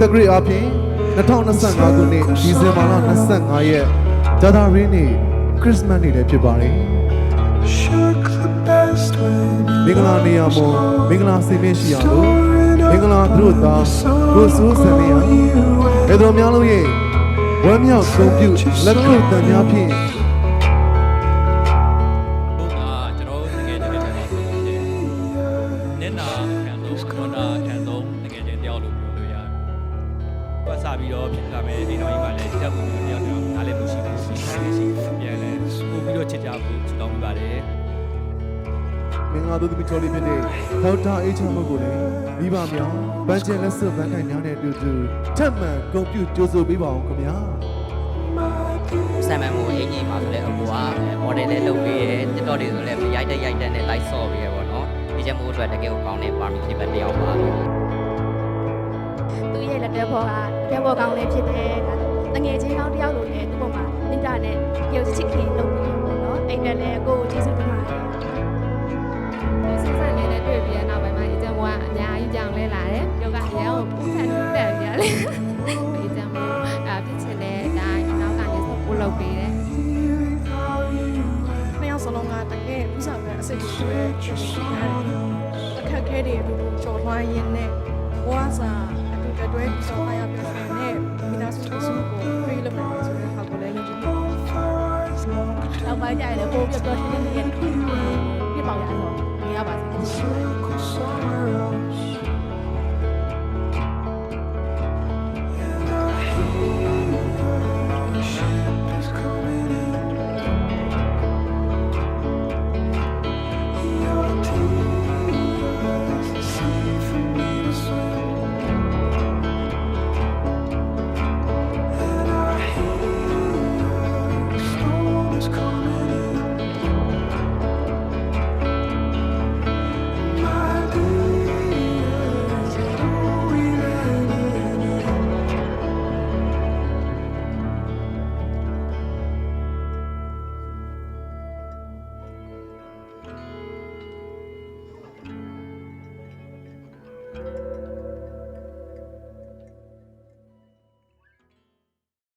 degree အပြင်2025 ခုနှစ်ဒီဇင်ဘာလ25 ရက်ဂျာတာရင်းနေ့ခရစ်စမတ်နေ့လည်းဖြစ်ပါတယ်မင်္ဂလာနေရာမှာမင်္ဂလာစင်မြင့်ရှိအောင်လို့မင်္ဂလာသူတို့သားကိုစိုးစံနေရဘယ်တော်များလို့ရဲ့ဝမ်းမြောက်ဂုဏ်ပြုလက်ခုပ်တန်များဖြင့်ပြီးတော့ဖြစ်လာမယ်အိမ်တော်ကြီးမှာလည်းတက်ဖို့မျိုးတယောက်နားလည်မှုရှိဖို့ရှိပြန်လဲပို့ပြီးတော့ချစ်ကြဖို့ဆုတောင်းပေးပါတယ်မင်္ဂလာတို့သမီးတော်လေးဖြစ်တဲ့ဒေါက်တာအေးချမ်းမို့ကိုလည်းမိဘများဗန်ကျန်လက်စွပ်ဗန်ကိုင်များနဲ့အတူတူထပ်မံဂုဏ်ပြုကြိုဆိုပေးပါအောင်ခင်ဗျာဆမ်မန်မို့အင်ကြီးမှာဆိုလဲအကူကမော်ဒယ်လေးလုပ်ပေးတယ်တစ်တော်တွေဆိုလဲရိုက်တဲ့နဲ့ live ဆော့ပေးရပေါ့နော်ဒီချက်မို့အတွက်တကယ်ကိုကောင်းတဲ့ပါမီဖြစ်တဲ့တယောက်ပါသူရဲ့လက်တဲ့ဘောကလက်ဘောကောင်းလေးဖြစ်တယ်တငယ်ချင်းကောင်းတယောက်လိုနဲ့သူ့ပေါ်မှာအင်တာနက်ရုပ်ချစ်ခင်လုပ်ပြီးပေါ့နော်အိမ်နဲ့လည်းကိုကိုကျေးဇူးတင်ပါတယ်ဆက်ဆက်လေးနဲ့တွေ့ပြီးနောက်ပိုင်းမှာအကျံဘောကအများကြီးကြောင်လဲလာတယ်ယောဂအရန်ကိုပူခံတက်ပြလေအကျံဘောဖြစ်ချင်တဲ့အတိုင်းနောက်ကနေဆက်ပို့လုပ်ပေးတယ်နှစ်ယောက်စလုံးကတကယ်ဥစားပဲအစိတ်ရှိတယ်အခက်ခဲတွေကြော်လွှားရင်းနဲ့ဘဝစာတွဲပြီးတော့အားရပြောဆိုနေမိသားစုကိုပြေးလို့မယ်ဆိုတဲ့ဟာကိုလည်းလုပ်ကြည့်ပါနောက်ပိုင်းကျရင်လည်းပို့ပြပြောရှင်းနေတဲ့ပြပေါ့ရအောင်မြင်ရပါစေ